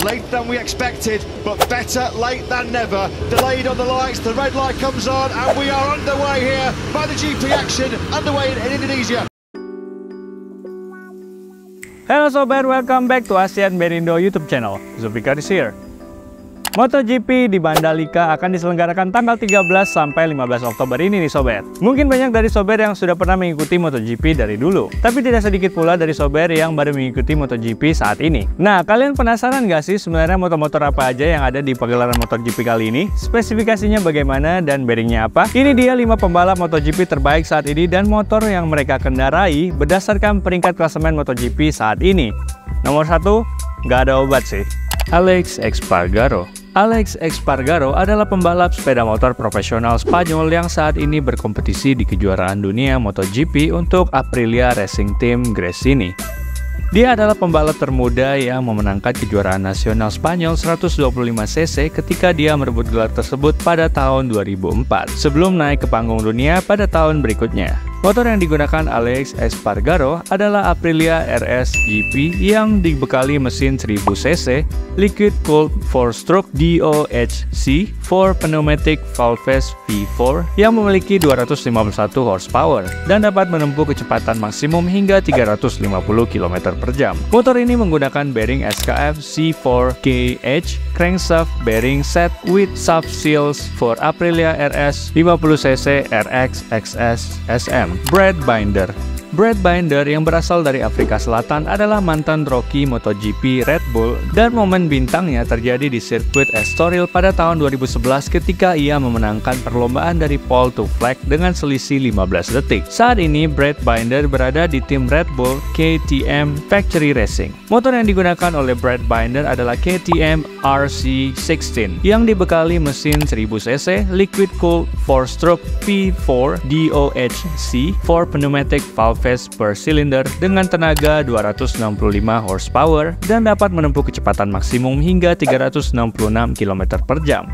Later than we expected, but better late than never. Delayed on the lights, the red light comes on, and we are underway here by the GP action, underway in Indonesia. Halo sobat, welcome back to Asian Berindo YouTube channel. Zulfikar is here. MotoGP di Mandalika akan diselenggarakan tanggal 13 sampai 15 Oktober ini nih sobat. Mungkin banyak dari sobat yang sudah pernah mengikuti MotoGP dari dulu, tapi tidak sedikit pula dari sobat yang baru mengikuti MotoGP saat ini. Nah, kalian penasaran gak sih sebenarnya motor-motor apa aja yang ada di pagelaran MotoGP kali ini? Spesifikasinya bagaimana dan bearingnya apa? Ini dia 5 pembalap MotoGP terbaik saat ini dan motor yang mereka kendarai berdasarkan peringkat klasemen MotoGP saat ini. Nomor 1, gak ada obat sih. Alex Espargaro. Alex Espargaro adalah pembalap sepeda motor profesional Spanyol yang saat ini berkompetisi di kejuaraan dunia MotoGP untuk Aprilia Racing Team Gresini. Dia adalah pembalap termuda yang memenangkan kejuaraan nasional Spanyol 125cc ketika dia merebut gelar tersebut pada tahun 2004, sebelum naik ke panggung dunia pada tahun berikutnya. Motor yang digunakan Alex Espargaro adalah Aprilia RS GP yang dibekali mesin 1000cc, liquid cooled 4-stroke DOHC 4 pneumatic valves V4 yang memiliki 251 horsepower dan dapat menempuh kecepatan maksimum hingga 350 km per jam. Motor ini menggunakan bearing SKF C4KH crankshaft bearing set with sub seals for Aprilia RS 50cc RX XS SM. Brad Binder. Brad Binder yang berasal dari Afrika Selatan adalah mantan joki MotoGP Red Bull dan momen bintangnya terjadi di sirkuit Estoril pada tahun 2011 ketika ia memenangkan perlombaan dari pole to flag dengan selisih 15 detik. Saat ini Brad Binder berada di tim Red Bull KTM Factory Racing. Motor yang digunakan oleh Brad Binder adalah KTM RC16 yang dibekali mesin 1000cc, liquid cooled 4-stroke V4 DOHC 4 pneumatic valve per silinder dengan tenaga 265 horsepower dan dapat menempuh kecepatan maksimum hingga 366 km per jam.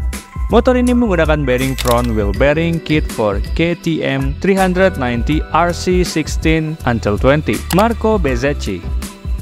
Motor ini menggunakan bearing front wheel bearing kit for KTM 390 RC16 until 20. Marco Bezzecchi.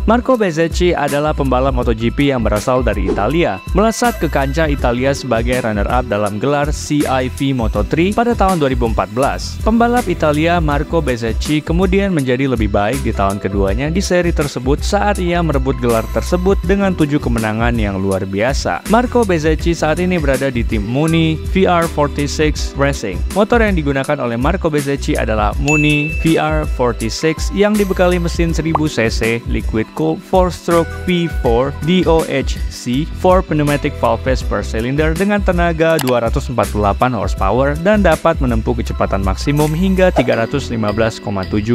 Marco Bezzecchi adalah pembalap MotoGP yang berasal dari Italia, melesat ke kancah Italia sebagai runner-up dalam gelar CIV Moto3 pada tahun 2014. Pembalap Italia Marco Bezzecchi kemudian menjadi lebih baik di tahun keduanya di seri tersebut saat ia merebut gelar tersebut dengan 7 kemenangan yang luar biasa. Marco Bezzecchi saat ini berada di tim Muni VR46 Racing. Motor yang digunakan oleh Marco Bezzecchi adalah Muni VR46 yang dibekali mesin 1000cc liquid cooled 4-stroke V4 DOHC 4 pneumatic valves per cylinder dengan tenaga 248 horsepower dan dapat menempuh kecepatan maksimum hingga 315,7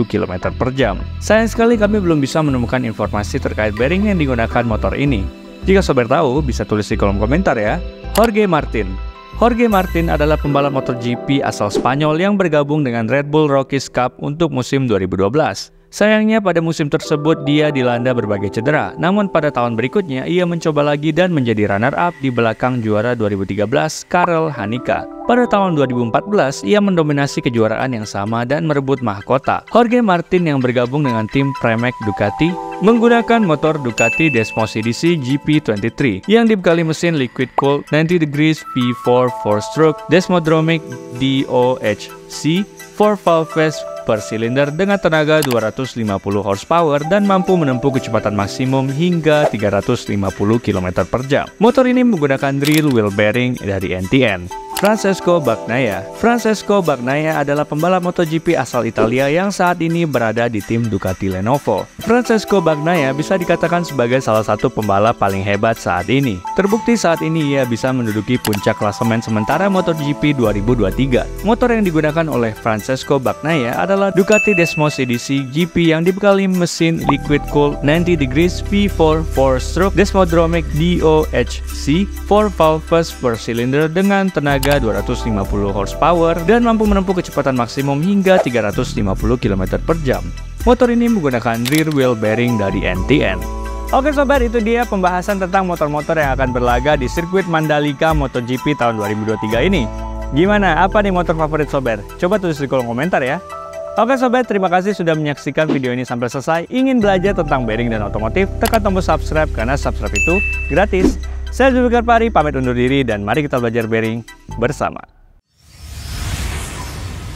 km per jam. Sayang sekali kami belum bisa menemukan informasi terkait bearing yang digunakan motor ini. Jika sobat tahu, bisa tulis di kolom komentar ya. Jorge Martin. Jorge Martin adalah pembalap MotoGP asal Spanyol yang bergabung dengan Red Bull Rookies Cup untuk musim 2012. Sayangnya pada musim tersebut dia dilanda berbagai cedera, namun pada tahun berikutnya ia mencoba lagi dan menjadi runner-up di belakang juara 2013 Karel Hanika. Pada tahun 2014 ia mendominasi kejuaraan yang sama dan merebut mahkota. Jorge Martin yang bergabung dengan tim Pramac Ducati menggunakan motor Ducati Desmos Edisi GP23 yang dibekali mesin liquid cooled 90 degrees V4 4-stroke Desmodromic DOHC 4 valves per silinder dengan tenaga 250 horsepower dan mampu menempuh kecepatan maksimum hingga 350 km per jam. Motor ini menggunakan rear wheel bearing dari NTN. Francesco Bagnaia. Francesco Bagnaia adalah pembalap MotoGP asal Italia yang saat ini berada di tim Ducati Lenovo. Francesco Bagnaia bisa dikatakan sebagai salah satu pembalap paling hebat saat ini. Terbukti saat ini ia bisa menduduki puncak klasemen sementara MotoGP 2023. Motor yang digunakan oleh Francesco Bagnaia adalah Ducati Desmos Edisi GP yang dibekali mesin liquid cooled 90 degrees V4 4-stroke Desmodromic DOHC 4 valves per silinder dengan tenaga 250 horsepower dan mampu menempuh kecepatan maksimum hingga 350 km per jam. Motor ini menggunakan rear wheel bearing dari NTN. Oke sobat, itu dia pembahasan tentang motor-motor yang akan berlaga di sirkuit Mandalika MotoGP tahun 2023 ini. Gimana? Apa nih motor favorit sobat? Coba tulis di kolom komentar ya. Oke sobat, terima kasih sudah menyaksikan video ini sampai selesai. Ingin belajar tentang bearing dan otomotif, tekan tombol subscribe karena subscribe itu gratis. Saya Zulfikar Fahri, pamit undur diri dan mari kita belajar bearing bersama.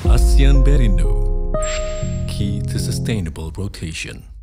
ASEAN Bearindo, key to sustainable rotation.